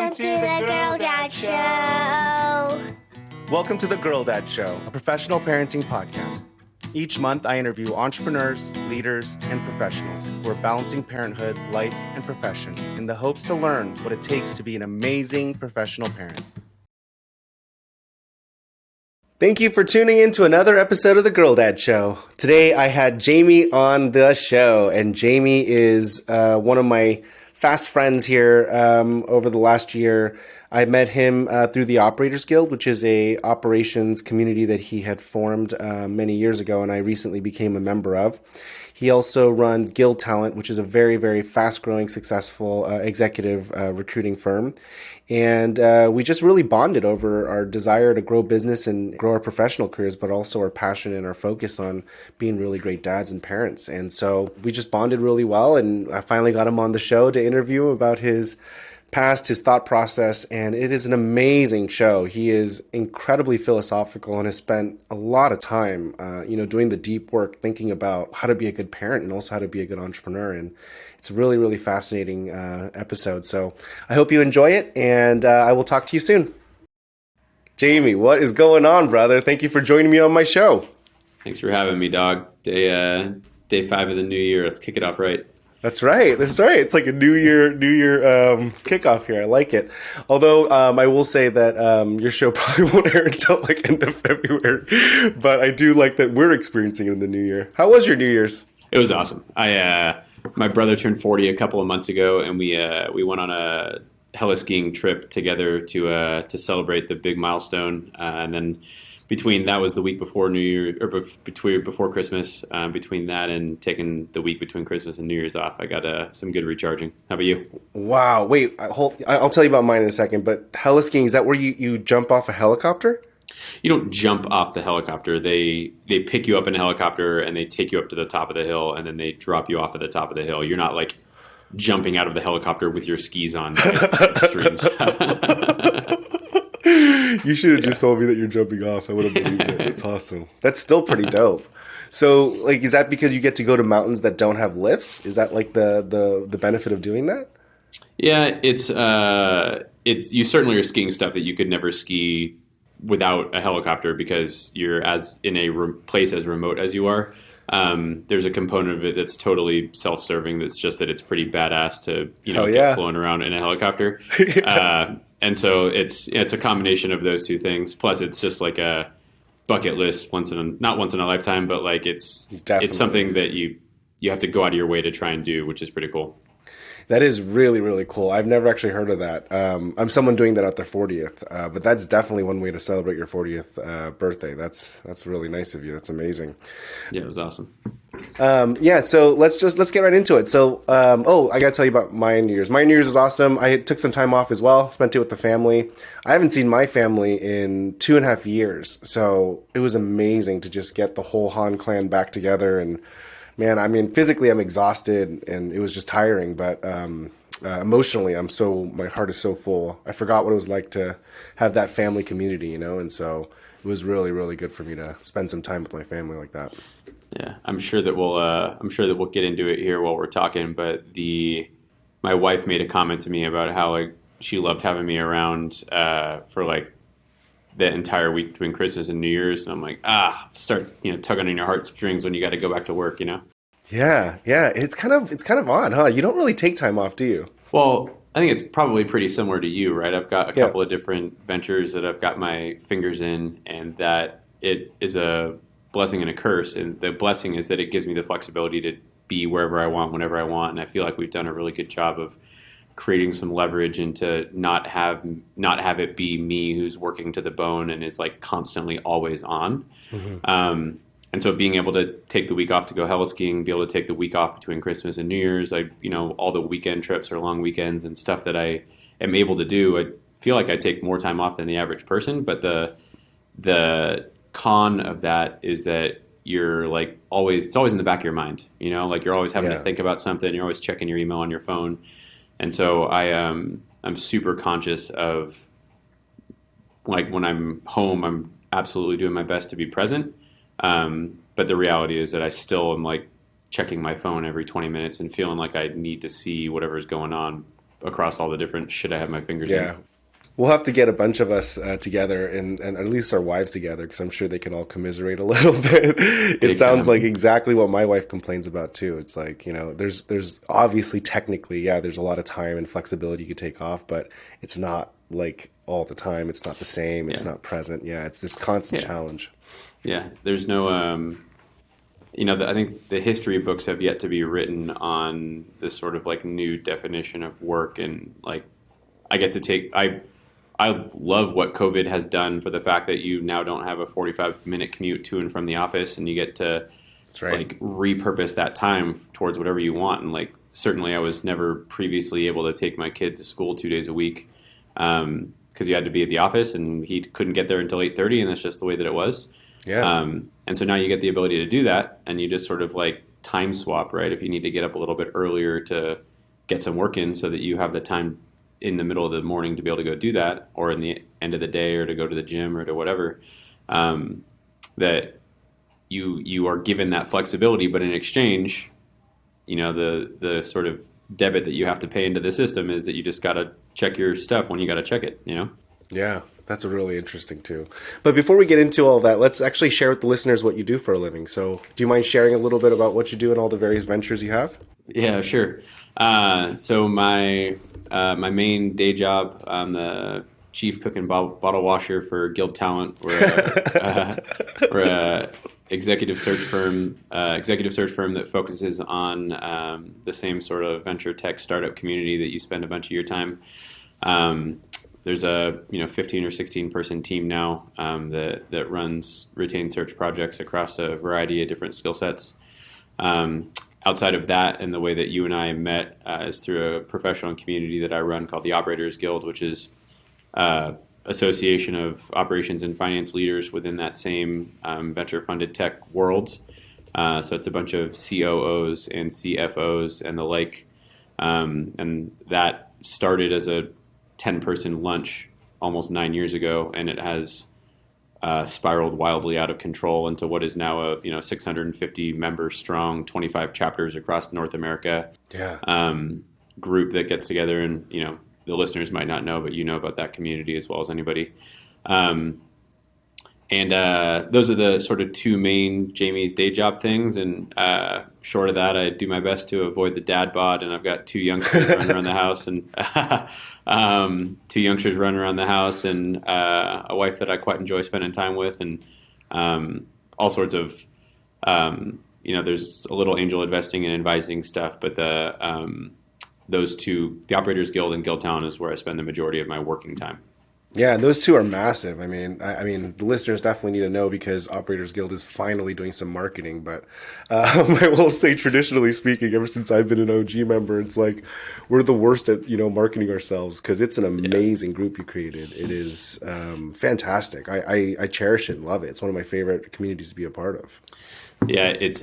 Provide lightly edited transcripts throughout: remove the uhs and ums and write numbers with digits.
Welcome to the Girl Dad Show. Welcome to the Girl Dad Show, a professional parenting podcast. Each month, I interview entrepreneurs, leaders, and professionals who are balancing parenthood, life, and profession in the hopes to learn what it takes to be an amazing professional parent. Thank you for tuning in to another episode of the Girl Dad Show. Today, I had Jamie on the show, and Jamie is one of my fast friends here over the last year. I met him through the Operators Guild, which is a operations community that he had formed many years ago, and I recently became a member of. He also runs Guild Talent, which is a very, very fast-growing, successful executive recruiting firm. And we just really bonded over our desire to grow business and grow our professional careers, but also our passion and our focus on being really great dads and parents. And so we just bonded really well, and I finally got him on the show to interview him about his past, his thought process, and it is an amazing show. He is incredibly philosophical and has spent a lot of time, doing the deep work, thinking about how to be a good parent and also how to be a good entrepreneur. And it's a really, really fascinating episode. So I hope you enjoy it, and I will talk to you soon. Jamie, what is going on, brother? Thank you for joining me on my show. Thanks for having me, dog. Day 5 of the new year. Let's kick it off right. That's right. It's like a New Year kickoff here. I like it. Although I will say that your show probably won't air until like end of February. But I do like that we're experiencing it in the new year. How was your New Year's? It was awesome. My brother turned 40 a couple of months ago, and we went on a heli-skiing trip together to celebrate the big milestone. And then that was the week before New Year, or before Christmas. Between that and taking the week between Christmas and New Year's off, I got some good recharging. How about you? Wow. Wait, I'll tell you about mine in a second. But heli-skiing, is that where you jump off a helicopter? You don't jump off the helicopter. They pick you up in a helicopter and they take you up to the top of the hill, and then they drop you off at the top of the hill. You're not like jumping out of the helicopter with your skis on. Extremes. You should have just told me that you're jumping off. I would have believed it. That's awesome. That's still pretty dope. So, like, is that because you get to go to mountains that don't have lifts? Is that like the benefit of doing that? Yeah, it's you certainly are skiing stuff that you could never ski without a helicopter because you're in a place as remote as you are. There's a component of it that's totally self-serving. That's just that it's pretty badass to get flown around in a helicopter. And so it's a combination of those two things. Plus, it's just like a bucket list not once in a lifetime, but like it's something that you have to go out of your way to try and do, which is pretty cool. That is really, really cool. I've never actually heard of that. I'm someone doing that at their 40th, but that's definitely one way to celebrate your 40th birthday. That's really nice of you. That's amazing. Yeah, it was awesome. So let's get right into it. So, I got to tell you about my New Year's. My New Year's was awesome. I took some time off as well, spent it with the family. I haven't seen my family in 2.5 years, so it was amazing to just get the whole Han clan back together. And man, I mean, physically I'm exhausted and it was just tiring, but emotionally my heart is so full. I forgot what it was like to have that family community, and so it was really, really good for me to spend some time with my family like that. Yeah, I'm sure that we'll get into it here while we're talking, but my wife made a comment to me about how like she loved having me around for like the entire week between Christmas and New Year's, and I'm like, it starts tugging on your heartstrings when you got to go back to work, Yeah, it's kind of odd, huh? You don't really take time off, do you? Well, I think it's probably pretty similar to you, right? I've got a couple of different ventures that I've got my fingers in, and that it is a blessing and a curse. And the blessing is that it gives me the flexibility to be wherever I want, whenever I want, and I feel like we've done a really good job of creating some leverage and to not have it be me who's working to the bone and is like constantly always on. Mm-hmm. And so being able to take the week off to go heli-skiing, be able to take the week off between Christmas and New Year's, all the weekend trips or long weekends and stuff that I am able to do, I feel like I take more time off than the average person. But the con of that is that you're like it's always in the back of your mind, like you're always having to think about something. You're always checking your email on your phone. And so I'm super conscious of like when I'm home, I'm absolutely doing my best to be present. But the reality is that I still am like checking my phone every 20 minutes and feeling like I need to see whatever's going on across all the different shit I have my fingers Yeah. in. We'll have to get a bunch of us together and at least our wives together, because I'm sure they can all commiserate a little bit. It sounds like exactly what my wife complains about too. It's like, there's obviously technically, there's a lot of time and flexibility you could take off, but it's not like all the time. It's not the same. It's not present. Yeah. It's this constant challenge. Yeah. There's no, I think the history books have yet to be written on this sort of like new definition of work. And like, I love what COVID has done for the fact that you now don't have a 45-minute commute to and from the office, and you get to like repurpose that time towards whatever you want. And like, certainly I was never previously able to take my kid to school 2 days a week because you had to be at the office, and he couldn't get there until 8:30, and that's just the way that it was. Yeah. And so now you get the ability to do that, and you just sort of like time swap, right? If you need to get up a little bit earlier to get some work in so that you have the time in the middle of the morning to be able to go do that, or in the end of the day, or to go to the gym or to whatever, that you are given that flexibility, but in exchange, the sort of debit that you have to pay into the system is that you just got to check your stuff when you got to check it, Yeah, that's really interesting too. But before we get into all that, let's actually share with the listeners what you do for a living. So do you mind sharing a little bit about what you do and all the various ventures you have? Yeah, sure. So my main day job, I'm the chief cook and bottle washer for Guild Talent. We're a executive search firm that focuses on the same sort of venture tech startup community that you spend a bunch of your time. There's a 15 or 16 person team now that runs retained search projects across a variety of different skill sets. Outside of that, and the way that you and I met is through a professional community that I run called the Operators Guild, which is association of operations and finance leaders within that same venture-funded tech world. So it's a bunch of COOs and CFOs and the like. And that started as a 10-person lunch almost 9 years ago, and it has spiraled wildly out of control into what is now a 650 member strong, 25 chapters across North America group that gets together. And the listeners might not know, but you know about that community as well as anybody. And those are the sort of two main Jamie's day job things. And short of that, I do my best to avoid the dad bod. And I've got two youngsters running around the house, and a wife that I quite enjoy spending time with, and all sorts of there's a little angel investing and advising stuff. But those two, the Operators Guild and Guild Talent, is where I spend the majority of my working time. Yeah, those two are massive. I mean, the listeners definitely need to know, because Operators Guild is finally doing some marketing. But I will say, traditionally speaking, ever since I've been an OG member, it's like we're the worst at marketing ourselves, because it's an amazing group you created. It is fantastic. I cherish it and love it. It's one of my favorite communities to be a part of. Yeah, it's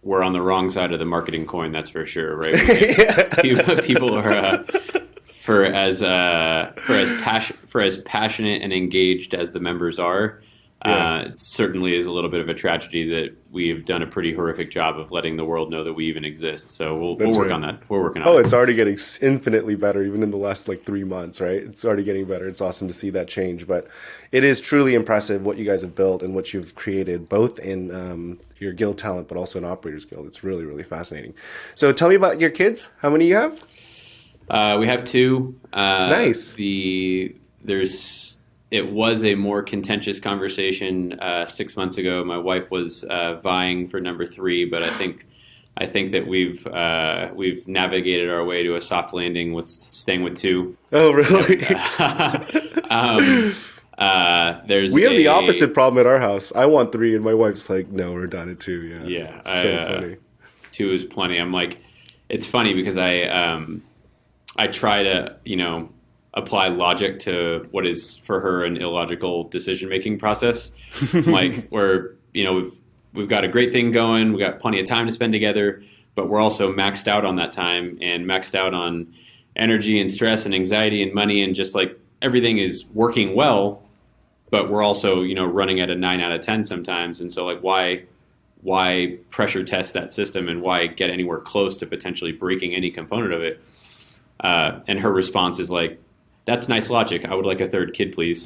we're on the wrong side of the marketing coin, that's for sure, right? People are. For as passionate and engaged as the members are, it certainly is a little bit of a tragedy that we've done a pretty horrific job of letting the world know that we even exist. So we'll work on that. We're working on it. Oh, it's already getting infinitely better, even in the last 3 months, right? It's already getting better. It's awesome to see that change. But it is truly impressive what you guys have built and what you've created, both in your Guild Talent, but also in Operators Guild. It's really, really fascinating. So tell me about your kids. How many you have? We have two. Nice. It was a more contentious conversation 6 months ago. My wife was vying for number 3, but I think that we've navigated our way to a soft landing with staying with 2. Oh, really? We have the opposite problem at our house. I want 3, and my wife's like, "No, we're done at 2." Yeah. So funny. 2 is plenty. I'm like, it's funny because I try to, apply logic to what is for her an illogical decision-making process. Like we've got a great thing going. We've got plenty of time to spend together, but we're also maxed out on that time and maxed out on energy and stress and anxiety and money, and just like everything is working well, but we're also, running at a 9 out of 10 sometimes. And so like, why pressure test that system, and why get anywhere close to potentially breaking any component of it And her response is like, "That's nice logic. I would like a third kid, please."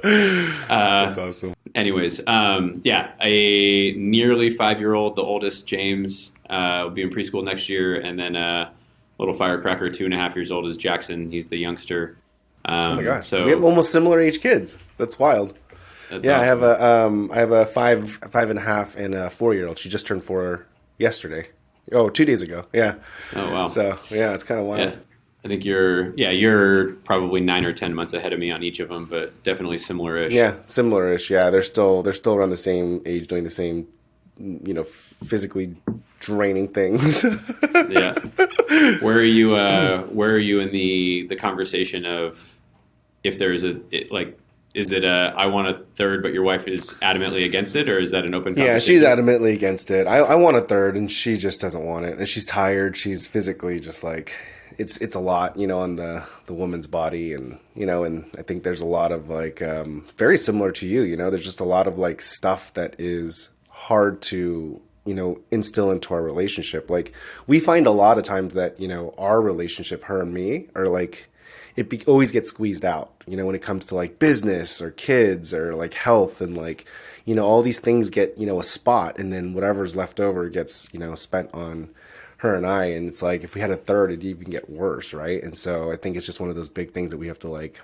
That's awesome. Anyways, yeah, a nearly 5-year-old, the oldest, James, will be in preschool next year, and then a little firecracker, 2.5 years old, is Jackson. He's the youngster. Oh my gosh, So we have almost similar age kids. That's wild. that's Yeah, awesome. I have a 5.5, and a 4-year-old. She just turned 4 yesterday. Oh, 2 days ago. Yeah. Oh wow. So yeah, it's kind of wild. Yeah. I think you're probably 9 or 10 months ahead of me on each of them, but definitely similar-ish. Yeah, similar-ish. Yeah, they're still around the same age, doing the same, physically draining things. Yeah. Where are you? Where are you in the conversation of if there's is it I want a third, but your wife is adamantly against it, or is that an open conversation? Yeah, she's adamantly against it. I want a third, and she just doesn't want it. And she's tired. She's physically just like, it's a lot, on the woman's body, and and I think there's a lot of like very similar to you. There's just a lot of like stuff that is hard to instill into our relationship. Like we find a lot of times that our relationship, her and me, are like always gets squeezed out. When it comes to like business or kids or like health and like all these things get a spot, and then whatever's left over gets spent on her and I. And it's like if we had a third, it'd even get worse, right? And so I think it's just one of those big things that we have to like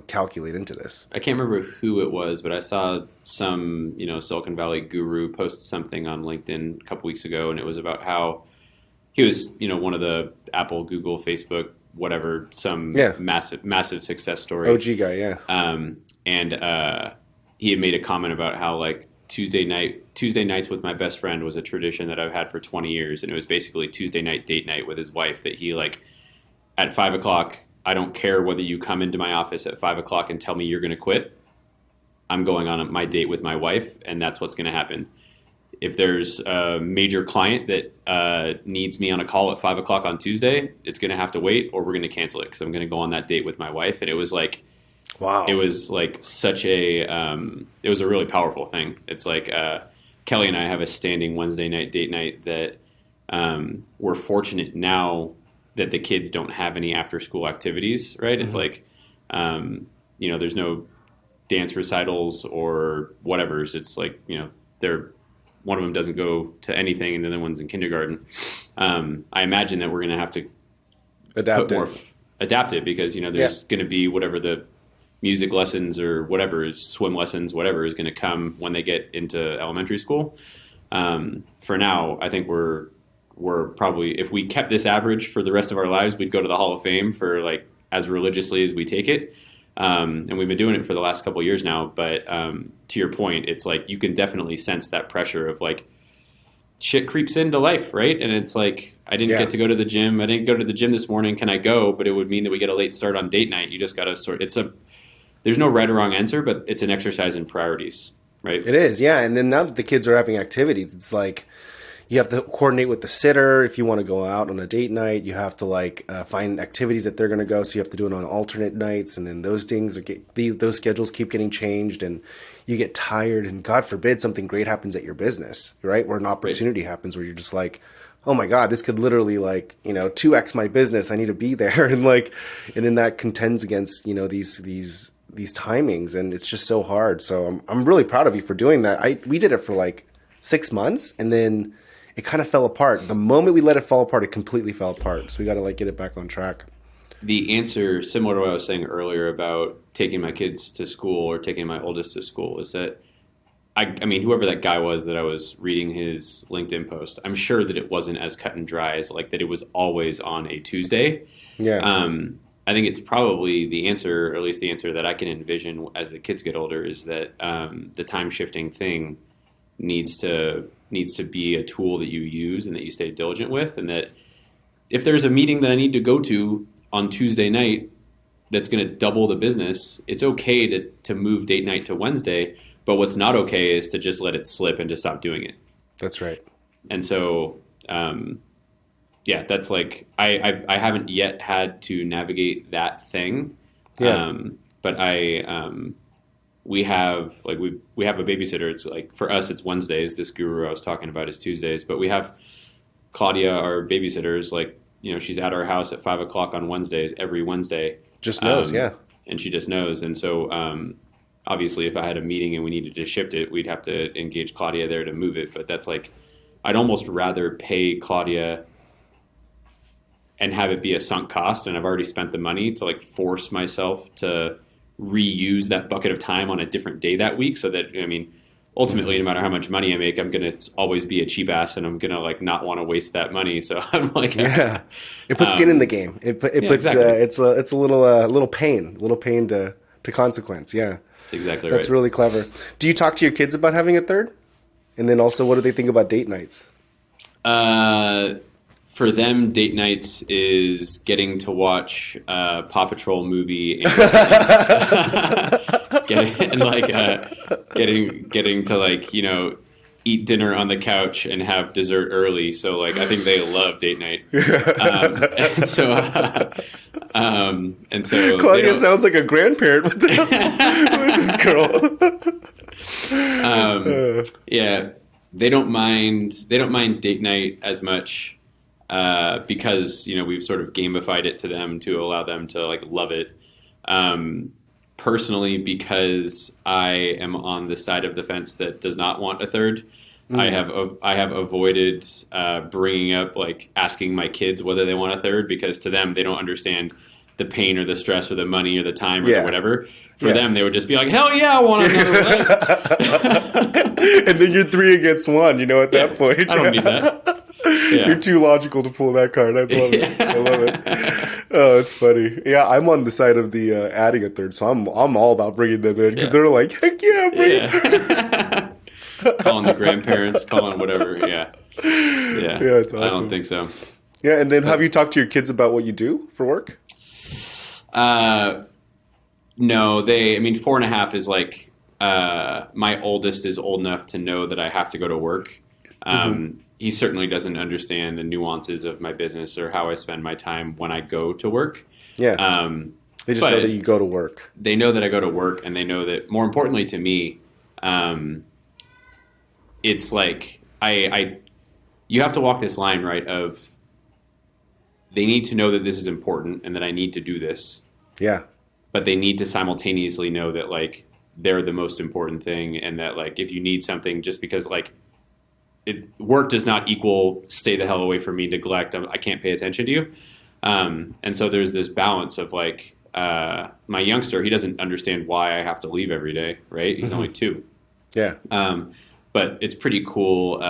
calculate into this. I can't remember who it was, but I saw some Silicon Valley guru post something on LinkedIn a couple weeks ago, and it was about how he was one of the Apple, Google, Facebook, whatever, some massive success story. OG guy, yeah. And he had made a comment about how like Tuesday nights with my best friend was a tradition that I've had for 20 years, and it was basically Tuesday night date night with his wife. That he like at 5:00, I don't care whether you come into my office at 5:00 and tell me you're going to quit. I'm going on my date with my wife, and that's what's going to happen. If there's a major client that needs me on a call at 5:00 on Tuesday, it's going to have to wait, or we're going to cancel it because I'm going to go on that date with my wife. And it was like, wow, it was like such a, it was a really powerful thing. It's like Kelly and I have a standing Wednesday night date night that we're fortunate now that the kids don't have any after school activities, right? Mm-hmm. It's like, there's no dance recitals or whatever's. It's like, one of them doesn't go to anything, and the other one's in kindergarten. I imagine that we're going to have to adapt it because, there's going to be whatever the music lessons or whatever, swim lessons, whatever is going to come when they get into elementary school. For now, I think we're probably, if we kept this average for the rest of our lives, we'd go to the Hall of Fame for like as religiously as we take it. And we've been doing it for the last couple of years now. But to your point, it's like you can definitely sense that pressure of like shit creeps into life, right? And it's like, I didn't get to go to the gym. I didn't go to the gym this morning. Can I go? But it would mean that we get a late start on date night. You just got to there's no right or wrong answer, but it's an exercise in priorities, right? It is, yeah. And then now that the kids are having activities, it's like you have to coordinate with the sitter. If you want to go out on a date night, you have to like find activities that they're going to go. So you have to do it on alternate nights, and then those those schedules keep getting changed, and you get tired. And God forbid something great happens at your business, right? Where an opportunity happens, where you're just like, oh my God, this could literally like 2x my business. I need to be there, and then that contends against these timings, and it's just so hard. So I'm really proud of you for doing that. We did it for like 6 months, and then it kind of fell apart. The moment we let it fall apart, it completely fell apart. So we got to like get it back on track. The answer, similar to what I was saying earlier about taking my kids to school or taking my oldest to school, is that I mean, whoever that guy was that I was reading his LinkedIn post, I'm sure that it wasn't as cut and dry as like that it was always on a Tuesday. Yeah. I think it's probably the answer, or at least the answer that I can envision as the kids get older, is that the time shifting thing needs to be a tool that you use and that you stay diligent with, and that if there's a meeting that I need to go to on Tuesday night that's going to double the business, it's okay to move date night to Wednesday, but what's not okay is to just let it slip and to stop doing it. That's right. And so that's like I haven't yet had to navigate that thing. Yeah. But we have a babysitter. It's like for us it's Wednesdays. This guru I was talking about is Tuesdays, but we have Claudia, our babysitter, is like, she's at our house at 5 o'clock on Wednesdays, every Wednesday. Just knows, yeah. And she just knows. And so, obviously, if I had a meeting and we needed to shift it, we'd have to engage Claudia there to move it. But that's like, I'd almost rather pay Claudia and have it be a sunk cost, and I've already spent the money, to like force myself to reuse that bucket of time on a different day that week, so that, ultimately, no matter how much money I make, I'm going to always be a cheap ass, and I'm going to like not want to waste that money. So I'm like, it puts skin in the game. It puts exactly. It's a little pain to consequence. Yeah, that's exactly That's right. really clever. Do you talk to your kids about having a third? And then also, what do they think about date nights? For them, date nights is getting to watch a Paw Patrol movie and getting to like, eat dinner on the couch and have dessert early. So like, I think they love date night. And so Claudia sounds like a grandparent with this girl. Yeah, they don't mind date night as much. Because we've sort of gamified it to them to allow them to like love it. Personally, because I am on the side of the fence that does not want a third, I have avoided bringing up, like, asking my kids whether they want a third, because to them they don't understand the pain or the stress or the money or the time or the whatever. For them, they would just be like, hell yeah, I want another leg. And then you're 3 against 1. At that point, I don't need that. Yeah. You're too logical to pull that card. I love it. I love it. Oh, it's funny. Yeah, I'm on the side of the adding a third, so I'm all about bringing them in, because they're like, heck yeah, bring a third. Calling the grandparents, calling whatever. Yeah, it's awesome. I don't think so. Yeah, and then have you talked to your kids about what you do for work? No, 4.5 is like, my oldest is old enough to know that I have to go to work. He certainly doesn't understand the nuances of my business or how I spend my time when I go to work. Yeah. They just know that you go to work. They know that I go to work, and they know that, more importantly to me, it's like you have to walk this line, right, of they need to know that this is important and that I need to do this. Yeah. But they need to simultaneously know that, like, they're the most important thing, and that, like, if you need something, just because, like, work does not equal stay the hell away from me, neglect, I can't pay attention to you. And so there's this balance of, like, my youngster, he doesn't understand why I have to leave every day, right? He's only 2. Yeah. But it's pretty cool.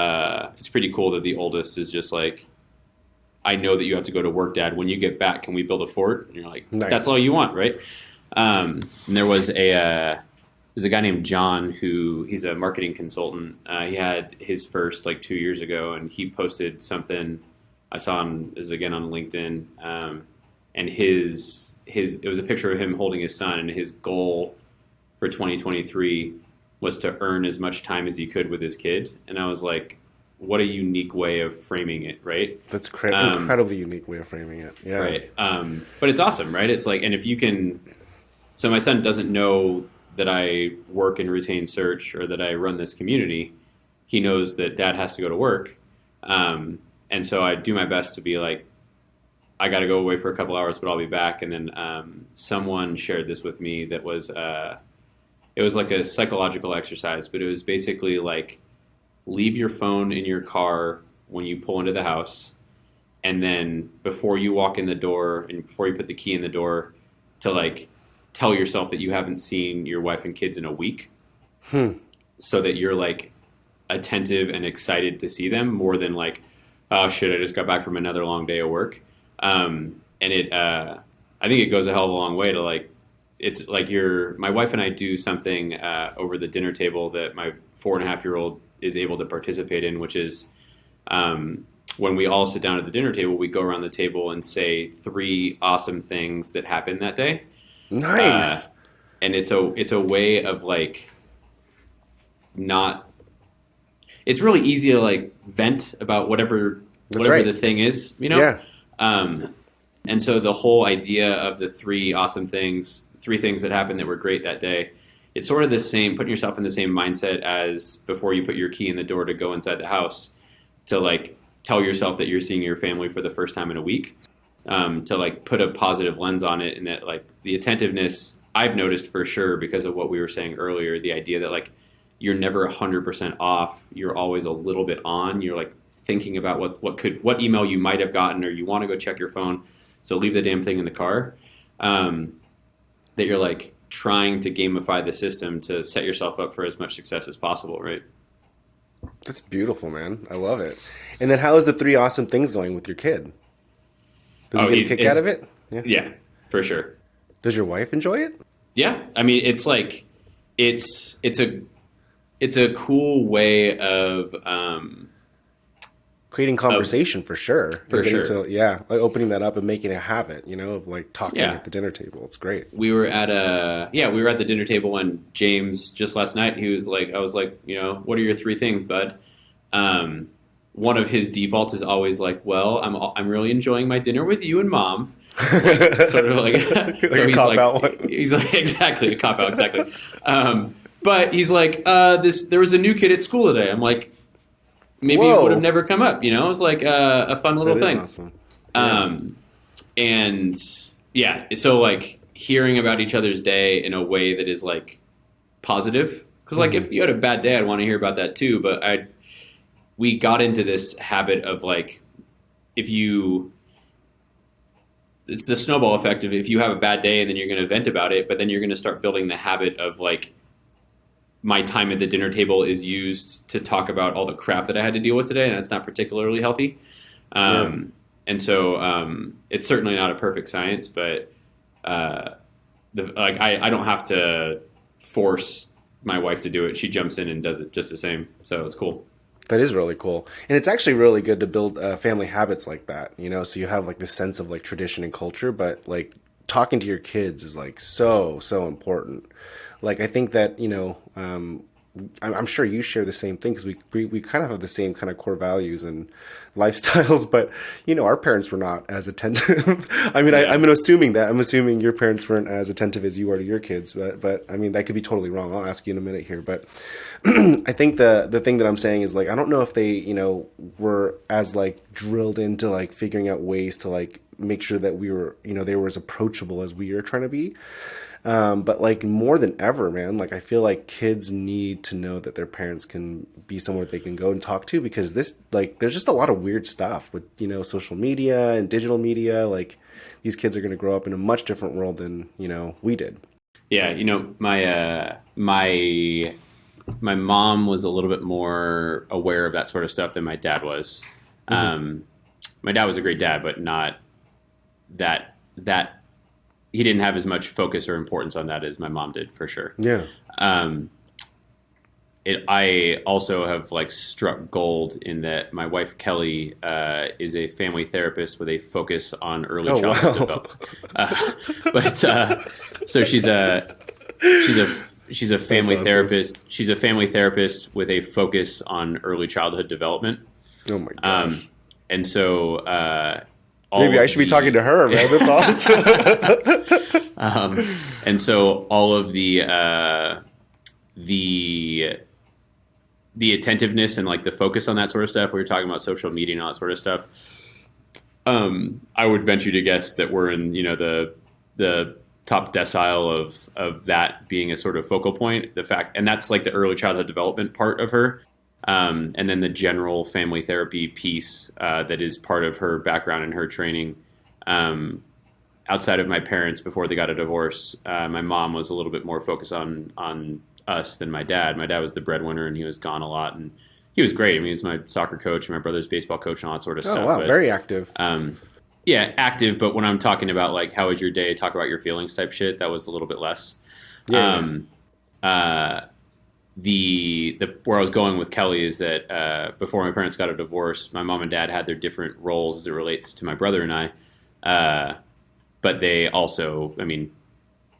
It's pretty cool that the oldest is just like, I know that you have to go to work, Dad. When you get back, can we build a fort? And you're like, nice. That's all you want, right? And there was there's a guy named John he's a marketing consultant. He had his first like 2 years ago, and he posted something. I saw him again on LinkedIn, and it was a picture of him holding his son, and his goal for 2023 was to earn as much time as he could with his kid. And I was like, what a unique way of framing it, right? That's incredibly unique way of framing it. Yeah. Right. But it's awesome, right? It's like, and if you can, so my son doesn't know that I work in retained search or that I run this community. He knows that Dad has to go to work. And so I do my best to be like, I got to go away for a couple hours, but I'll be back. And then someone shared this with me that was, it was like a psychological exercise, but it was basically like, leave your phone in your car when you pull into the house. And then before you walk in the door and before you put the key in the door, to like tell yourself that you haven't seen your wife and kids in a week. So that you're like attentive and excited to see them more than like, oh shit, I just got back from another long day of work. And I think it goes a hell of a long way to like, it's like my wife and I do something over the dinner table that my 4.5-year-old is able to participate in, which is when we all sit down at the dinner table, we go around the table and say 3 awesome things that happened that day. Nice. And it's a way of like it's really easy to like vent about whatever the thing is, Yeah. And so the whole idea of the 3 awesome things, 3 things that happened that were great that day, it's sort of the same, putting yourself in the same mindset as before you put your key in the door to go inside the house, to like tell yourself that you're seeing your family for the first time in a week, to like put a positive lens on it. And that like the attentiveness I've noticed for sure because of what we were saying earlier, the idea that like you're never 100% off. You're always a little bit on. You're like thinking about what email you might have gotten, or you want to go check your phone. So leave the damn thing in the car. That you're like trying to gamify the system to set yourself up for as much success as possible, right? That's beautiful, man. I love it. And then how is the 3 awesome things going with your kid? Does he get a kick out of it? Yeah, for sure. Does your wife enjoy it? Yeah. I mean, it's like, it's a cool way of, creating conversation for sure. For sure. Like opening that up and making a habit, of like talking at the dinner table. It's great. We were at the dinner table when James just last night, I was like, what are your 3 things, bud? One of his defaults is always like, well, I'm really enjoying my dinner with you and mom. Like, sort of like, like so a cop-out one. He's like, exactly, a cop-out, exactly. But he's like, there was a new kid at school today. I'm like, maybe it would have never come up, It was like a fun little thing. Awesome. And yeah, so like hearing about each other's day in a way that is like positive. Because like if you had a bad day, I'd want to hear about that too. But we got into this habit of like, it's the snowball effect of if you have a bad day and then you're going to vent about it, but then you're going to start building the habit of like, my time at the dinner table is used to talk about all the crap that I had to deal with today, and that's not particularly healthy. And so it's certainly not a perfect science, but I don't have to force my wife to do it. She jumps in and does it just the same. So it's cool. That is really cool. And it's actually really good to build family habits like that, so you have like this sense of like tradition and culture, but like talking to your kids is like so important. Like, I think that, I'm sure you share the same thing because we kind of have the same kind of core values and lifestyles, but, our parents were not as attentive. I mean, I'm assuming your parents weren't as attentive as you are to your kids, but I mean, that could be totally wrong. I'll ask you in a minute here, but I think the thing that I'm saying is like, I don't know if they, were as like drilled into like figuring out ways to like make sure that we were, they were as approachable as we are trying to be. But like more than ever, man, like I feel like kids need to know that their parents can be somewhere they can go and talk to, because there's just a lot of weird stuff with, social media and digital media. Like these kids are going to grow up in a much different world than, we did. Yeah. My mom was a little bit more aware of that sort of stuff than my dad was. My dad was a great dad, but not that he didn't have as much focus or importance on that as my mom did, for sure. Yeah. I also have like struck gold in that my wife Kelly is a family therapist with a focus on early childhood development. So she's a family therapist. She's a family therapist with a focus on early childhood development. Oh my gosh. And so maybe I should be talking to her, man. That's awesome. And so all of the attentiveness and like the focus on that sort of stuff, we were talking about social media and all that sort of stuff. I would venture to guess that we're in, the top decile of that being a sort of focal point. And that's like the early childhood development part of her. And then the general family therapy piece that is part of her background and her training. Outside of my parents, before they got a divorce, my mom was a little bit more focused on us than my dad. My dad was the breadwinner, and he was gone a lot, and he was great. I mean, he's my soccer coach, and my brother's baseball coach, and all that sort of stuff. Oh, wow, very active. Yeah, active, but when I'm talking about, like, how was your day, talk about your feelings type shit, that was a little bit less. Yeah. Where I was going with Kelly is that before my parents got a divorce, my mom and dad had their different roles as it relates to my brother and I. But they also, I mean,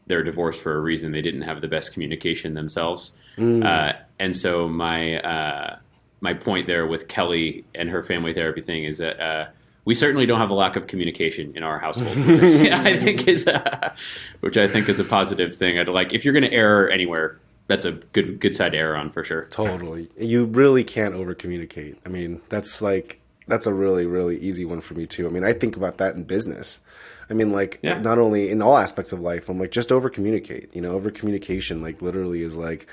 they're divorced for a reason. They didn't have the best communication themselves. And so my point there with Kelly and her family therapy thing is that we certainly don't have a lack of communication in our household, which I think is a positive thing. Like, if you're going to err anywhere, that's a good side to err on, for sure. Totally. You really can't over communicate. I mean, that's like that's a really, really easy one for me too. I mean, I think about that in business. I mean, like, Yeah. not only in all aspects of life, I'm like, just over communicate, over communication, like literally is like,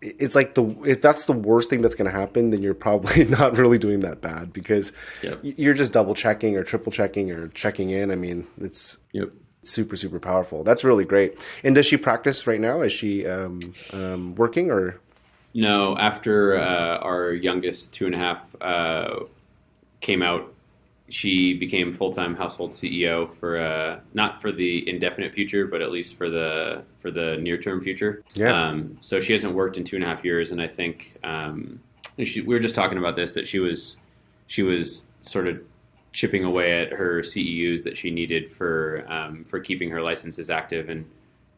it's like if that's the worst thing that's going to happen, then you're probably not really doing that bad, because Yep. you're just double checking or triple checking or checking in. I mean, it's Yep. super, super powerful. That's really great. And does she practice right now? Is she working or? No, after our youngest 2.5 came out, she became full-time household CEO for not for the indefinite future, but at least for the near-term future. Yeah. So she hasn't worked in 2.5 years, and I think we were just talking about this, that she was sort of chipping away at her CEUs that she needed for keeping her licenses active. And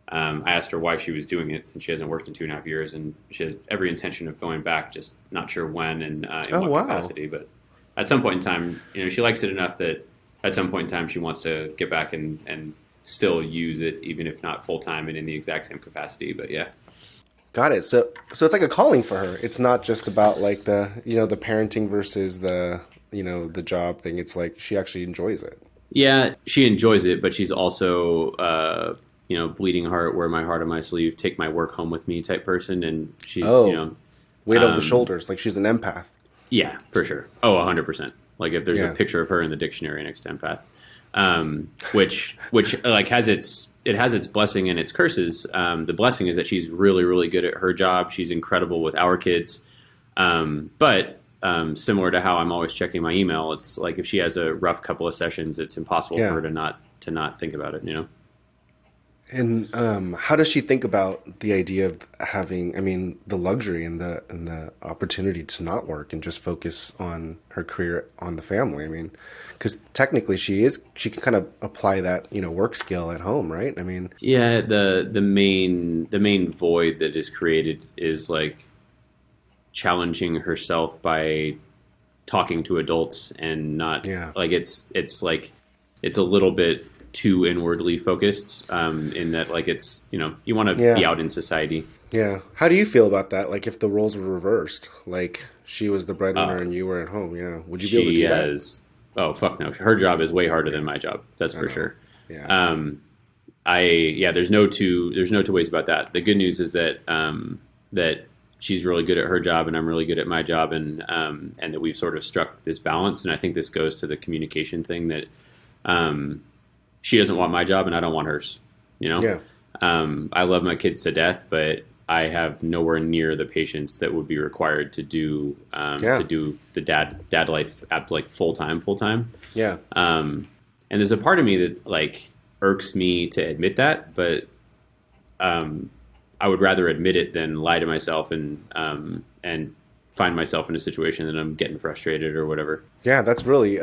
I asked her why she was doing it, since she hasn't worked in 2.5 years, and she has every intention of going back, just not sure when and in what capacity. But at some point in time, she likes it enough that at some point in time she wants to get back and still use it, even if not full time and in the exact same capacity. But yeah. Got it. So it's like a calling for her. It's not just about like the the parenting versus the the job thing. It's like she actually enjoys it. Yeah, she enjoys it, but she's also bleeding heart, wear my heart on my sleeve, take my work home with me type person, and she's weight over the shoulders. Like she's an empath. Yeah, for sure. Oh, 100%. Like if there's a picture of her in the dictionary next to empath, which like has its blessing and its curses. The blessing is that she's really, really good at her job. She's incredible with our kids. But similar to how I'm always checking my email, it's like if she has a rough couple of sessions, it's impossible for her to not think about it. And how does she think about the idea of having, the luxury and the opportunity to not work and just focus on her career, on the family? I mean, because technically she can kind of apply that, work skill at home, right? I mean, yeah, the main void that is created is like challenging herself by talking to adults and not like it's a little bit too inwardly focused, in that like it's you want to be out in society. Yeah. How do you feel about that? Like if the roles were reversed, like she was the breadwinner and you were at home, would you be able to do that? Oh fuck no, her job is way harder than my job. That's for sure. Yeah. There's no two ways about that. The good news is that that she's really good at her job and I'm really good at my job, and that we've sort of struck this balance. And I think this goes to the communication thing, that she doesn't want my job and I don't want hers. I love my kids to death, but I have nowhere near the patience that would be required to do the dad life at like full time. Yeah. And there's a part of me that like irks me to admit that, but I would rather admit it than lie to myself and find myself in a situation that I'm getting frustrated or whatever. Yeah, that's really,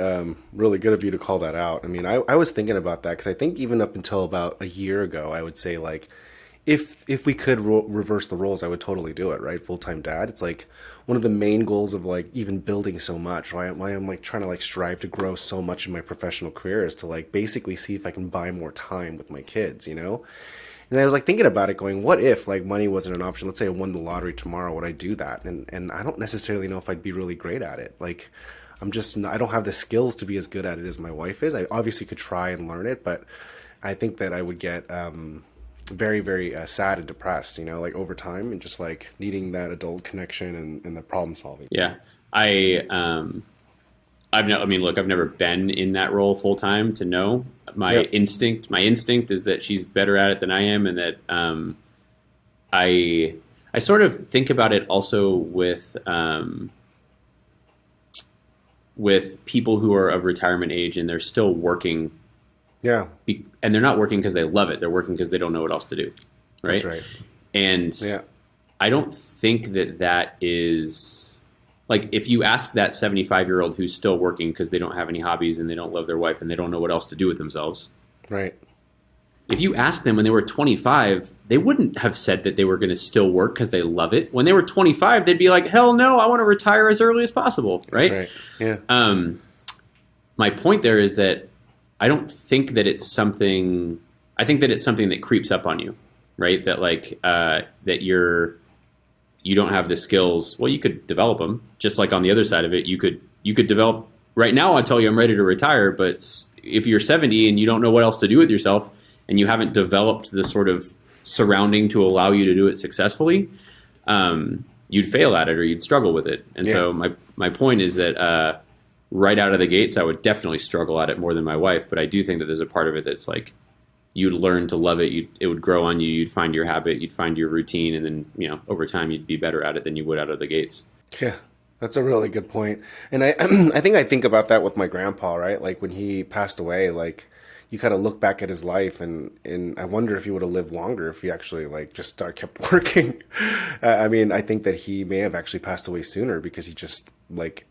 really good of you to call that out. I mean, I was thinking about that because I think even up until about a year ago, I would say like, if we could reverse the roles, I would totally do it, right? Full-time dad. It's like one of the main goals of like even building so much, right? Why I'm like trying to like strive to grow so much in my professional career is to like basically see if I can buy more time with my kids, And I was like thinking about it going, what if like money wasn't an option? Let's say I won the lottery tomorrow, would I do that? And I don't necessarily know if I'd be really great at it. Like I don't have the skills to be as good at it as my wife is. I obviously could try and learn it, but I think that I would get very, very sad and depressed, like over time, and just like needing that adult connection and the problem solving. Yeah. I've never been in that role full time to know. My instinct is that she's better at it than I am, and that I sort of think about it also with people who are of retirement age and they're still working. Yeah. And they're not working because they love it. They're working because they don't know what else to do. Right. That's right. And I don't think that is like, if you ask that 75-year-old who's still working because they don't have any hobbies and they don't love their wife and they don't know what else to do with themselves. Right. If you ask them when they were 25, they wouldn't have said that they were going to still work because they love it. When they were 25, they'd be like, hell no, I want to retire as early as possible. Right. That's right. Yeah. My point there is that I don't think that it's something. I think that it's something that creeps up on you, right? That like that you don't have the skills. Well, you could develop them. Just like on the other side of it, you could develop right now I tell you I'm ready to retire, but if you're 70 and you don't know what else to do with yourself and you haven't developed the sort of surrounding to allow you to do it successfully, you'd fail at it or you'd struggle with it. And so my point is that right out of the gates, I would definitely struggle at it more than my wife. But I do think that there's a part of it that's like you'd learn to love it. It would grow on you. You'd find your habit. You'd find your routine. And then, you know, over time, you'd be better at it than you would out of the gates. Yeah, that's a really good point. And I I think about that with my grandpa, right? Like when he passed away, like you kind of look back at his life and I wonder if he would have lived longer if he actually like just kept working. I mean, I think that he may have actually passed away sooner because he just like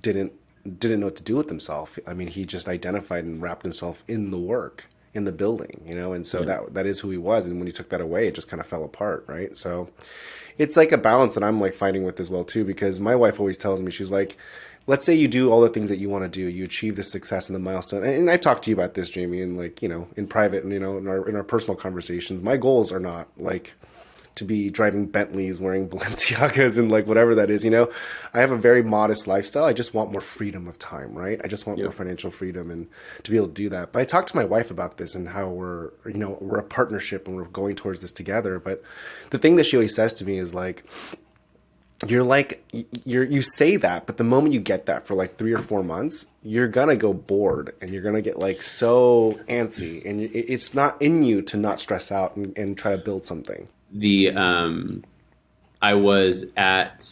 didn't know what to do with himself. I mean, he just identified and wrapped himself in the work, in the building, you know, and so that is who he was. And when he took that away, it just kind of fell apart, right? So it's like a balance that I'm like fighting with as well too, because my wife always tells me, she's like, let's say you do all the things that you want to do, you achieve the success and the milestone. And I've talked to you about this, Jamie, and like, you know, in private and, you know, in our personal conversations, my goals are not like to be driving Bentleys, wearing Balenciagas and like whatever that is, you know. I have a very modest lifestyle. I just want more freedom of time, right? I just want more financial freedom and to be able to do that. But I talked to my wife about this and how we're a partnership and we're going towards this together. But the thing that she always says to me is like, you say that, but the moment you get that for like 3 or 4 months, you're gonna go bored and you're gonna get like so antsy, and it's not in you to not stress out and try to build something. I was at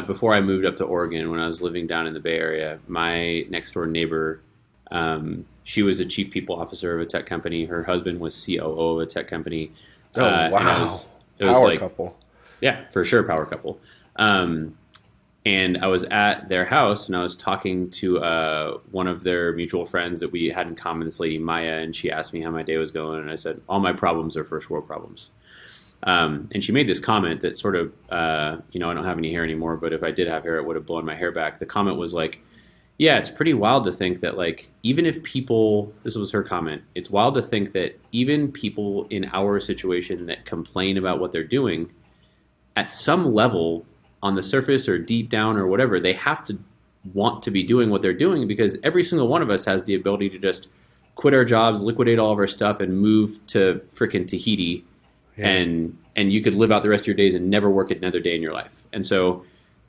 before I moved up to Oregon, when I was living down in the Bay Area, my next door neighbor, she was a chief people officer of a tech company. Her husband was COO of a tech company. Oh, wow. It was power like, couple. Yeah, for sure. Power couple. And I was at their house and I was talking to one of their mutual friends that we had in common, this lady, Maya, and she asked me how my day was going. And I said, all my problems are first world problems. And she made this comment that sort of, I don't have any hair anymore, but if I did have hair, it would have blown my hair back. The comment was like, yeah, it's pretty wild to think that like, even if people, this was her comment, it's wild to think that even people in our situation that complain about what they're doing, at some level on the surface or deep down or whatever, they have to want to be doing what they're doing, because every single one of us has the ability to just quit our jobs, liquidate all of our stuff and move to frickin' Tahiti. Yeah. And you could live out the rest of your days and never work another day in your life. And so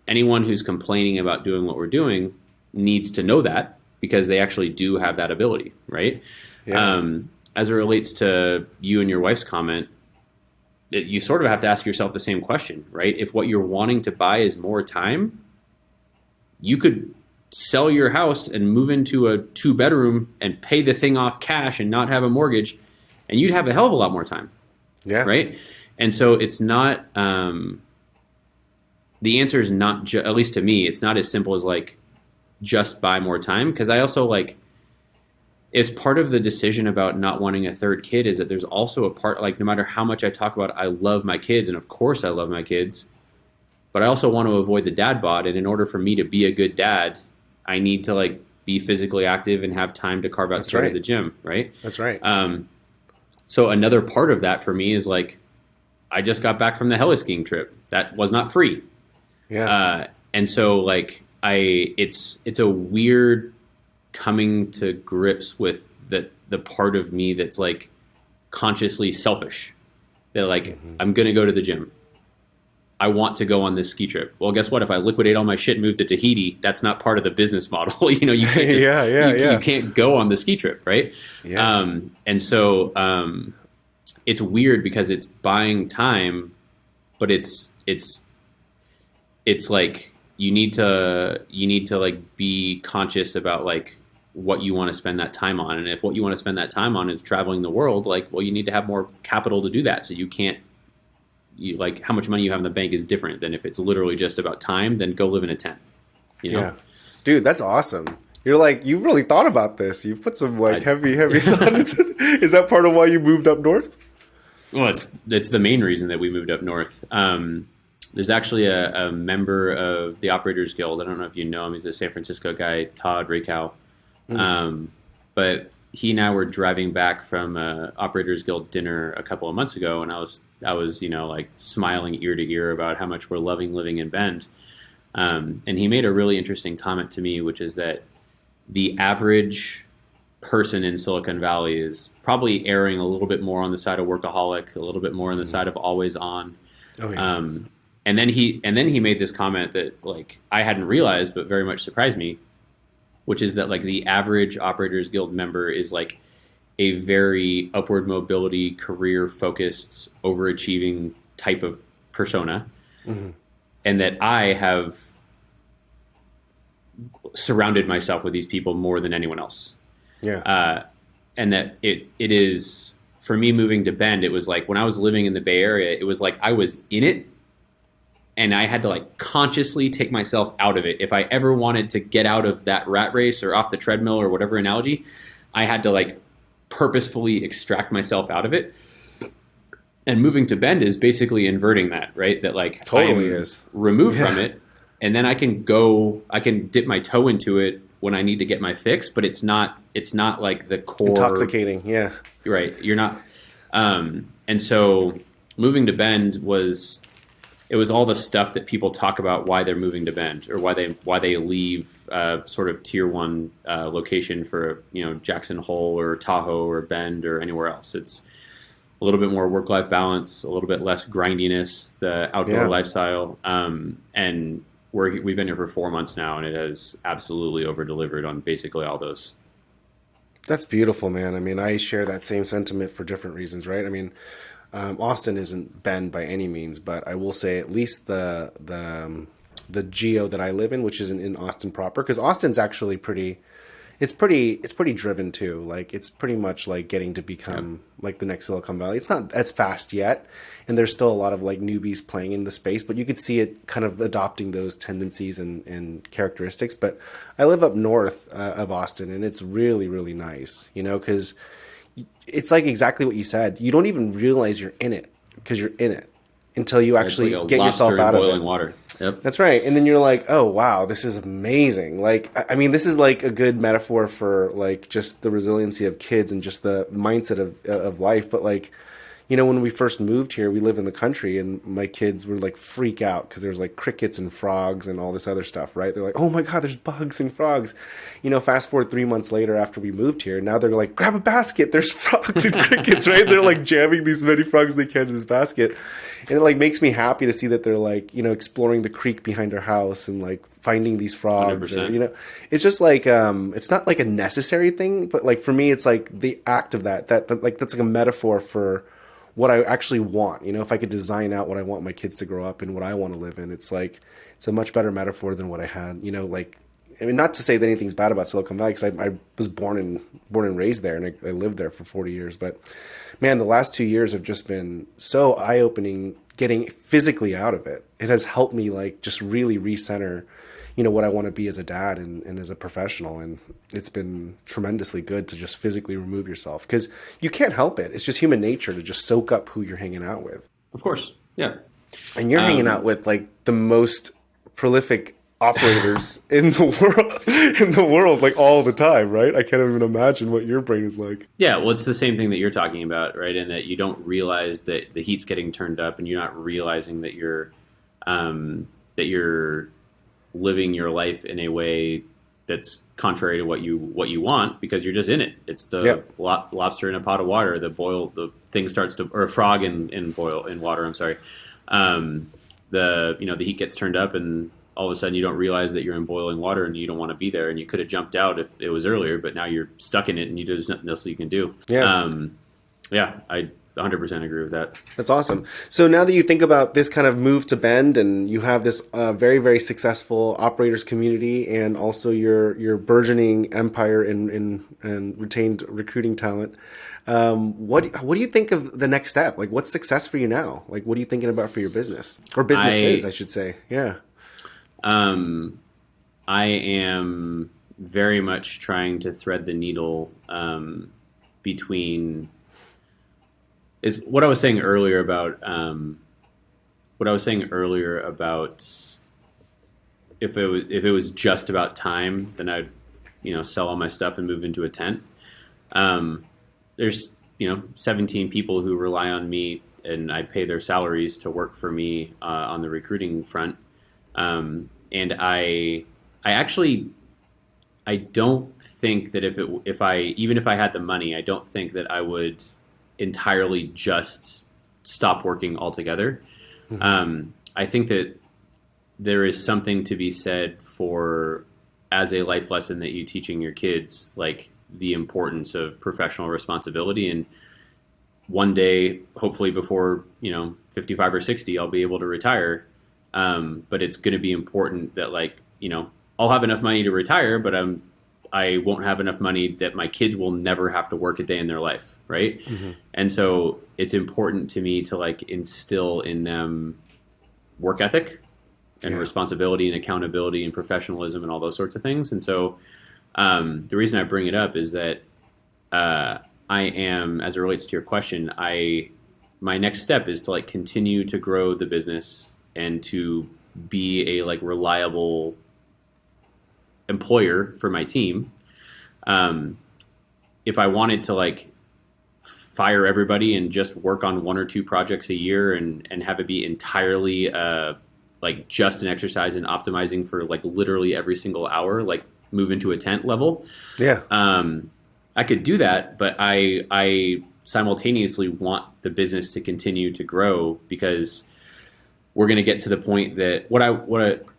anyone who's complaining about doing what we're doing needs to know that, because they actually do have that ability, right? Yeah. As it relates to you and your wife's comment, you sort of have to ask yourself the same question, right? If what you're wanting to buy is more time, you could sell your house and move into a 2-bedroom and pay the thing off cash and not have a mortgage, and you'd have a hell of a lot more time. Yeah. Right. And so it's not, the answer is not, at least to me, it's not as simple as like, just buy more time. Cause I also like, as part of the decision about not wanting a third kid is that there's also a part, like no matter how much I talk about, I love my kids. And of course I love my kids, but I also want to avoid the dad bod. And in order for me to be a good dad, I need to like be physically active and have time to carve out to go to the gym. Right. That's right. So another part of that for me is like, I just got back from the heli-skiing trip. That was not free. Yeah. And so like it's a weird coming to grips with the part of me that's like consciously selfish. That like, I'm going to go to the gym. I want to go on this ski trip. Well, guess what? If I liquidate all my shit and move to Tahiti, that's not part of the business model. You can't just, you can't go on the ski trip, right? Yeah. And so it's weird because it's buying time, but it's like you need to like be conscious about like what you want to spend that time on. And if what you want to spend that time on is traveling the world, like, well, you need to have more capital to do that. So like how much money you have in the bank is different than if it's literally just about time, then go live in a tent. Yeah. Dude, that's awesome. You're like, you've really thought about this. You've put some like heavy thought into it. Is that part of why you moved up north? Well, it's the main reason that we moved up north. There's actually a member of the Operators Guild. I don't know if you know him. He's a San Francisco guy, Todd Rakow. But he and I were driving back from Operators Guild dinner a couple of months ago, and I was like smiling ear to ear about how much we're loving living in Bend. And he made a really interesting comment to me, which is that the average person in Silicon Valley is probably erring a little bit more on the side of workaholic, a little bit more on the side of always on. Oh, yeah. And then he made this comment that like I hadn't realized, but very much surprised me, which is that like the average Operators Guild member is like a very upward mobility, career focused, overachieving type of persona, and that I have surrounded myself with these people more than anyone else. Yeah. And that it is for me moving to Bend. It was like when I was living in the Bay Area, it was like I was in it. And I had to like consciously take myself out of it. If I ever wanted to get out of that rat race or off the treadmill or whatever analogy, I had to like purposefully extract myself out of it. And moving to Bend is basically inverting that, right? That like Totally I'm is. removed from it, and then I can dip my toe into it when I need to get my fix. But it's not like the core Intoxicating. Yeah. Right. You're not. And so moving to Bend was all the stuff that people talk about why they're moving to Bend or why they leave sort of tier 1 location for Jackson Hole or Tahoe or Bend or anywhere else. It's a little bit more work-life balance, a little bit less grindiness, the outdoor lifestyle, and we've been here for 4 months now, and it has absolutely over-delivered on basically all those. That's beautiful, man. I mean, I share that same sentiment for different reasons, right? I mean, Austin isn't Bend by any means, but I will say at least the geo that I live in, which isn't in Austin proper, because Austin's actually pretty driven too. Like it's pretty much like getting to become like the next Silicon Valley. It's not as fast yet, and there's still a lot of like newbies playing in the space, but you could see it kind of adopting those tendencies and characteristics. But I live up north of Austin, and it's really, really nice, because it's like exactly what you said. You don't even realize you're in it because you're in it until you actually get yourself out of it. Boiling water. Yep. That's right. And then you're like, oh, wow, this is amazing. Like, I mean, this is like a good metaphor for like just the resiliency of kids and just the mindset of life. But like, when we first moved here, we live in the country, and my kids were like freak out because there's like crickets and frogs and all this other stuff, right? They're like, oh my God, there's bugs and frogs. Fast forward 3 months later after we moved here, now they're like, grab a basket. There's frogs and crickets, right? They're like jamming these many frogs they can in this basket. And it like makes me happy to see that they're like, exploring the creek behind our house and like finding these frogs. Or, it's just like, it's not like a necessary thing, but like for me, it's like the act of that like, that's like a metaphor for what I actually want. If I could design out what I want my kids to grow up in, what I want to live in, it's like, it's a much better metaphor than what I had, like, I mean, not to say that anything's bad about Silicon Valley, because I was born and raised there, and I lived there for 40 years. But man, the last 2 years have just been so eye-opening getting physically out of it. It has helped me like just really recenter, what I want to be as a dad and as a professional. And it's been tremendously good to just physically remove yourself, because you can't help it. It's just human nature to just soak up who you're hanging out with. Of course. Yeah. And you're hanging out with like the most prolific operators in the world like all the time, right? I can't even imagine what your brain is like. Yeah, well, it's the same thing that you're talking about, right? And that you don't realize that the heat's getting turned up, and you're not realizing that you're living your life in a way that's contrary to what you want, because you're just in it. It's the lobster in a pot of water. The thing starts to, or a frog in water. I'm sorry. The heat gets turned up, and all of a sudden you don't realize that you're in boiling water, and you don't want to be there, and you could have jumped out if it was earlier, but now you're stuck in it, and there's nothing else you can do. I 100% agree with that. That's awesome. So now that you think about this kind of move to Bend, and you have this very, very successful operators community, and also your burgeoning empire and retained recruiting talent, what do you think of the next step? Like, what's success for you now? Like, what are you thinking about for your business, or businesses, I should say? Yeah. I am very much trying to thread the needle between is what I was saying earlier about if it was just about time, then I'd sell all my stuff and move into a tent. There's 17 people who rely on me, and I pay their salaries to work for me on the recruiting front. And I actually I don't think that if I even if I had the money, I don't think that I would entirely just stop working altogether. I think that there is something to be said for, as a life lesson that you teaching your kids, like the importance of professional responsibility. And one day, hopefully before 55 or 60, I'll be able to retire. But it's going to be important that I'll have enough money to retire, but I won't have enough money that my kids will never have to work a day in their life, right? And so it's important to me to instill in them work ethic and responsibility and accountability and professionalism and all those sorts of things. And so the reason I bring it up is that I am, as it relates to your question, my next step is to continue to grow the business and to be a reliable employer for my team. If I wanted to fire everybody and just work on 1 or 2 projects a year and have it be entirely just an exercise in optimizing for literally every single hour, move into a tent level. Yeah. I could do that, but I simultaneously want the business to continue to grow, because we're going to get to the point that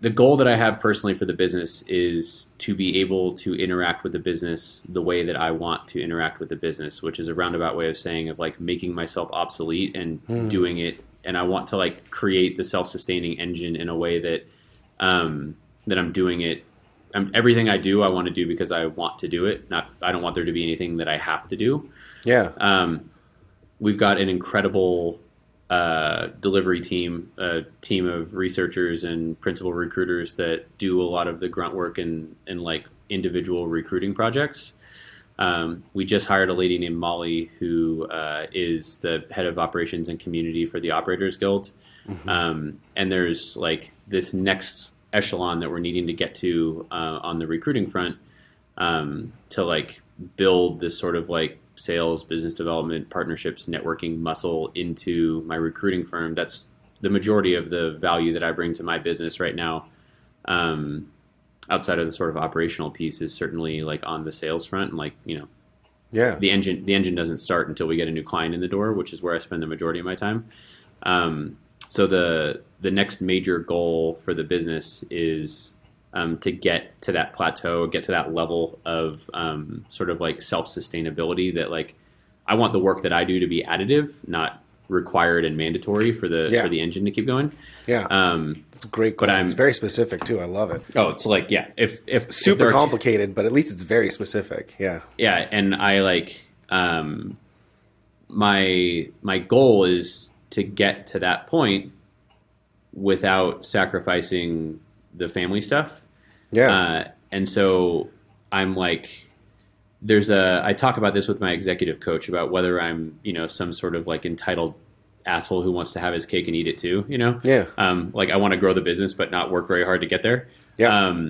the goal that I have personally for the business is to be able to interact with the business the way that I want to interact with the business, which is a roundabout way of saying of making myself obsolete and doing it. And I want to create the self-sustaining engine in a way that that I'm doing it. Everything I do, I want to do because I want to do it. I don't want there to be anything that I have to do. Yeah. We've got an incredible delivery team, a team of researchers and principal recruiters that do a lot of the grunt work and individual recruiting projects. We just hired a lady named Molly who is the head of operations and community for the Operators Guild. And there's this next echelon that we're needing to get to on the recruiting front to build this sort of sales, business development, partnerships, networking muscle into my recruiting firm. That's the majority of the value that I bring to my business right now. Outside of the sort of operational piece is certainly on the sales front and the engine doesn't start until we get a new client in the door, which is where I spend the majority of my time. So the next major goal for the business is to get to that plateau, get to that level of sort of self-sustainability that I want the work that I do to be additive, not required and mandatory for the engine to keep going. Yeah. It's a great goal. It's very specific too. I love it. Oh, it's if super complicated, but at least it's very specific. Yeah. Yeah. And I my goal is to get to that point without sacrificing the family stuff. Yeah. And so I'm I talk about this with my executive coach about whether I'm, some sort of entitled asshole who wants to have his cake and eat it too, Yeah. I want to grow the business, but not work very hard to get there. Yeah.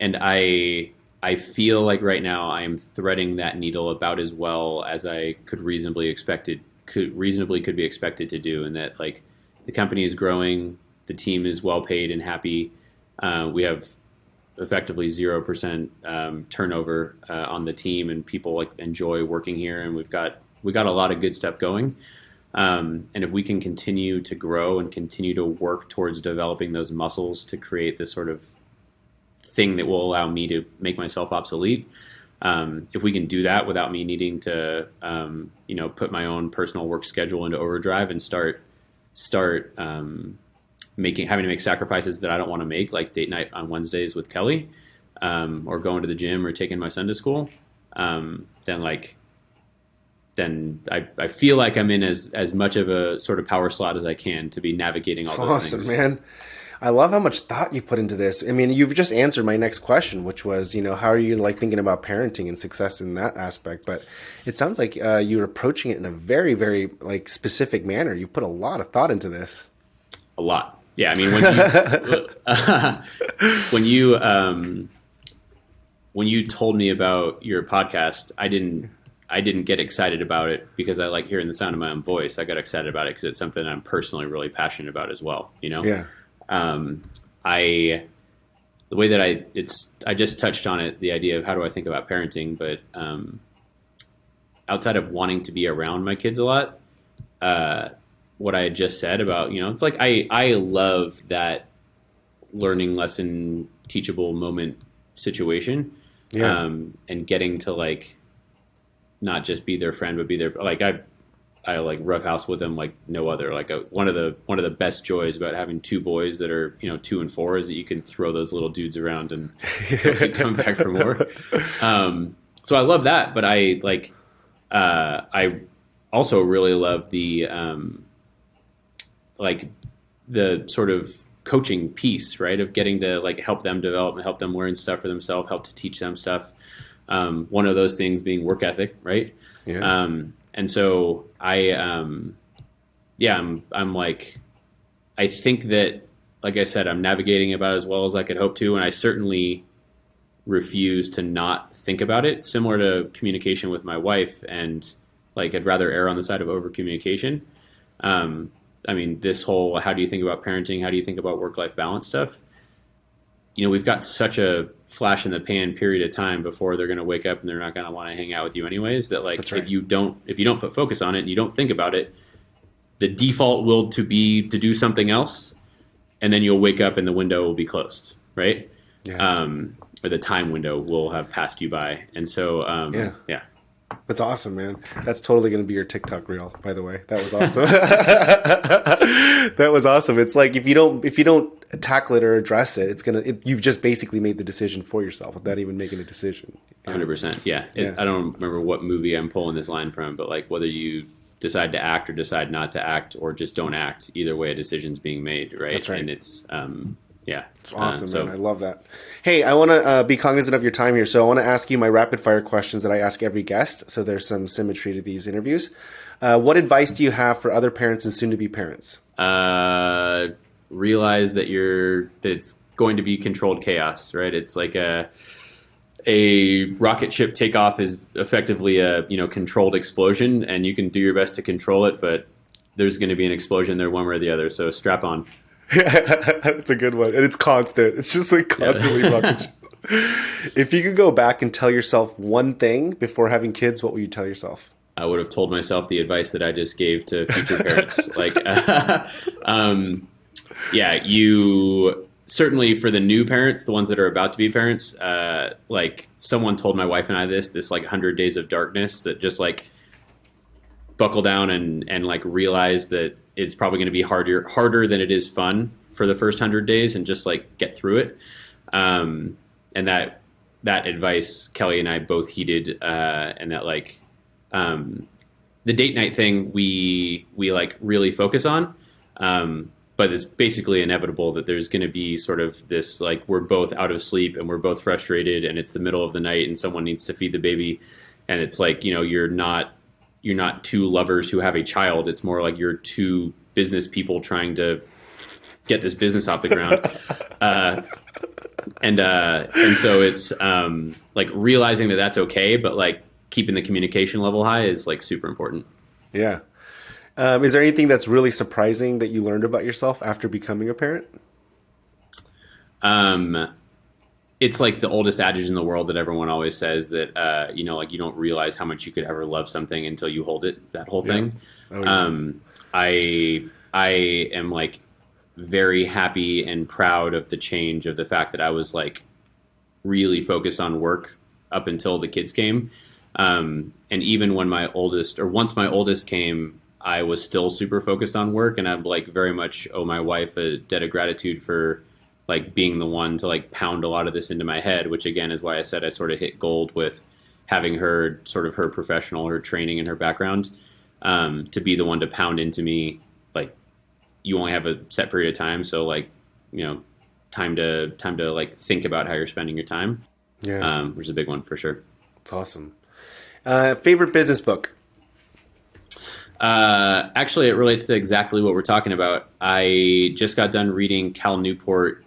And I feel right now I am threading that needle about as well as I could reasonably be expected to do. And that the company is growing, the team is well paid and happy. We have effectively 0% turnover on the team, and people enjoy working here, and we got a lot of good stuff going. And if we can continue to grow and continue to work towards developing those muscles to create this sort of thing that will allow me to make myself obsolete, if we can do that without me needing to put my own personal work schedule into overdrive and start having to make sacrifices that I don't want to make, like date night on Wednesdays with Kelly, or going to the gym or taking my son to school, then I feel like I'm in as much of a sort of power slot as I can to be navigating all those things. Awesome, man. I love how much thought you've put into this. I mean, you've just answered my next question, which was, how are you thinking about parenting and success in that aspect? But it sounds like you're approaching it in a very, very specific manner. You've put a lot of thought into this. A lot. Yeah, I mean, when you told me about your podcast, I didn't get excited about it because I like hearing the sound of my own voice. I got excited about it because it's something I'm personally really passionate about as well. Yeah. the way that I just touched on it, the idea of how do I think about parenting, but outside of wanting to be around my kids a lot, what I had just said about, it's like I love that learning lesson, teachable moment situation, and getting to like not just be their friend, but be their like I like roughhouse with them like no other. Like one of the best joys about having two boys that are 2 and 4 is that you can throw those little dudes around and they'll keep coming back for more. So I love that, but I also really love the like the sort of coaching piece, right? Of getting to like help them develop and help them learn stuff for themselves, help to teach them stuff. One of those things being work ethic, right? Yeah. And so I'm like, I think that, like I said, I'm navigating about as well as I could hope to. And I certainly refuse to not think about it, similar to communication with my wife. And like, I'd rather err on the side of over communication. I mean, this whole, how do you think about parenting? How do you think about work-life balance stuff? We've got such a flash in the pan period of time before they're going to wake up and they're not going to want to hang out with you anyways, that like, That's right. if you don't put focus on it and you don't think about it, the default will be to do something else. And then you'll wake up and the window will be closed. Right. Yeah. Or the time window will have passed you by. And so, yeah. That's awesome, man. That's totally going to be your TikTok reel, by the way. That was awesome. That was awesome. It's like if you don't tackle it or address it, you've just basically made the decision for yourself without even making a decision. 100%. Yeah. I don't remember what movie I'm pulling this line from, but like whether you decide to act or decide not to act or just don't act, either way, a decision's being made, right? That's right. And it's yeah. It's awesome, man. I love that. Hey, I want to be cognizant of your time here, so I want to ask you my rapid fire questions that I ask every guest, so there's some symmetry to these interviews. What advice do you have for other parents and soon-to-be parents? Realize that it's going to be controlled chaos, right? It's like a rocket ship takeoff is effectively a controlled explosion, and you can do your best to control it, but there's going to be an explosion there one way or the other, so strap on. That's a good one. And it's constant. It's just like constantly rocket. If you could go back and tell yourself one thing before having kids, what would you tell yourself? I would have told myself the advice that I just gave to future parents. Like, you certainly for the new parents, the ones that are about to be parents, like someone told my wife and I this like 100 days of darkness, that just like buckle down and like realize that it's probably going to be harder than it is fun for the first 100 days, and just like get through it. And that advice Kelly and I both heeded, and that like the date night thing we like really focus on. But it's basically inevitable that there's going to be sort of this, like, we're both out of sleep and we're both frustrated and it's the middle of the night and someone needs to feed the baby. And it's like, you're not two lovers who have a child. It's more like you're two business people trying to get this business off the ground. And so it's like realizing that that's okay, but like keeping the communication level high is like super important. Yeah. Is there anything that's really surprising that you learned about yourself after becoming a parent? It's like the oldest adage in the world that everyone always says that, like you don't realize how much you could ever love something until you hold it, that whole thing. Oh, yeah. I am like very happy and proud of the change of the fact that I was like really focused on work up until the kids came. And even when once my oldest came, I was still super focused on work, and I'm like very much owe my wife a debt of gratitude for like being the one to like pound a lot of this into my head, which again is why I said I sort of hit gold with having her sort of her professional, her training and her background, to be the one to pound into me, like, you only have a set period of time. So like, time to like think about how you're spending your time. Yeah. Which is a big one for sure. It's awesome. Favorite business book? Actually, it relates to exactly what we're talking about. I just got done reading Cal Newport.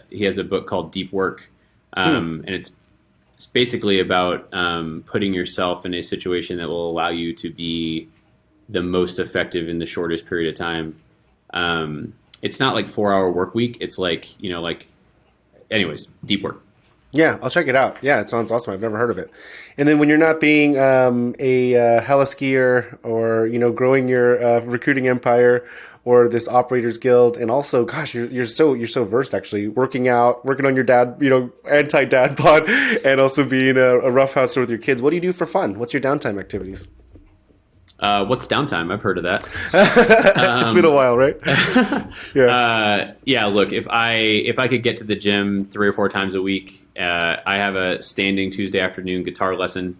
He has a book called Deep Work. And it's basically about putting yourself in a situation that will allow you to be the most effective in the shortest period of time. It's not like 4-hour work week. It's like, like anyways, deep work. Yeah, I'll check it out. Yeah, it sounds awesome. I've never heard of it. And then when you're not being a hella skier or, growing your recruiting empire or this operators guild, and also, gosh, you're so versed actually, working out, working on your dad, anti-dad bod, and also being a roughhouser with your kids. What do you do for fun? What's your downtime activities? What's downtime? I've heard of that. It's been a while, right? Yeah. Look, if I could get to the gym 3 or 4 times a week, I have a standing Tuesday afternoon guitar lesson.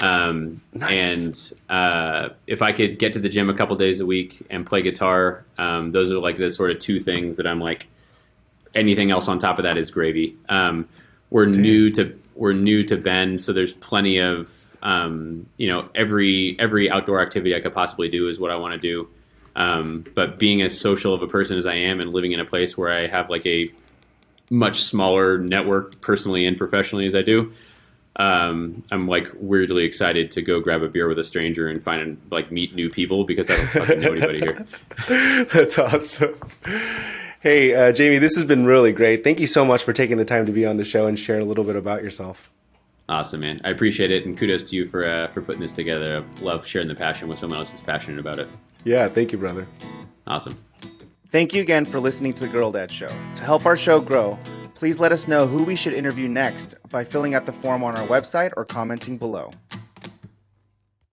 Nice. And if I could get to the gym a couple days a week and play guitar, those are like the sort of 2 things that I'm like, anything else on top of that is gravy. We're new to Bend, so there's plenty of, every outdoor activity I could possibly do is what I want to do. But being as social of a person as I am and living in a place where I have like a much smaller network personally and professionally as I do, I'm like weirdly excited to go grab a beer with a stranger and meet new people because I don't fucking know anybody here. That's awesome. Hey, Jamie, this has been really great. Thank you so much for taking the time to be on the show and share a little bit about yourself. Awesome, man. I appreciate it, and kudos to you for putting this together. I love sharing the passion with someone else who's passionate about it. Yeah, thank you, brother. Awesome. Thank you again for listening to The Girl Dad Show. To help our show grow, please let us know who we should interview next by filling out the form on our website or commenting below.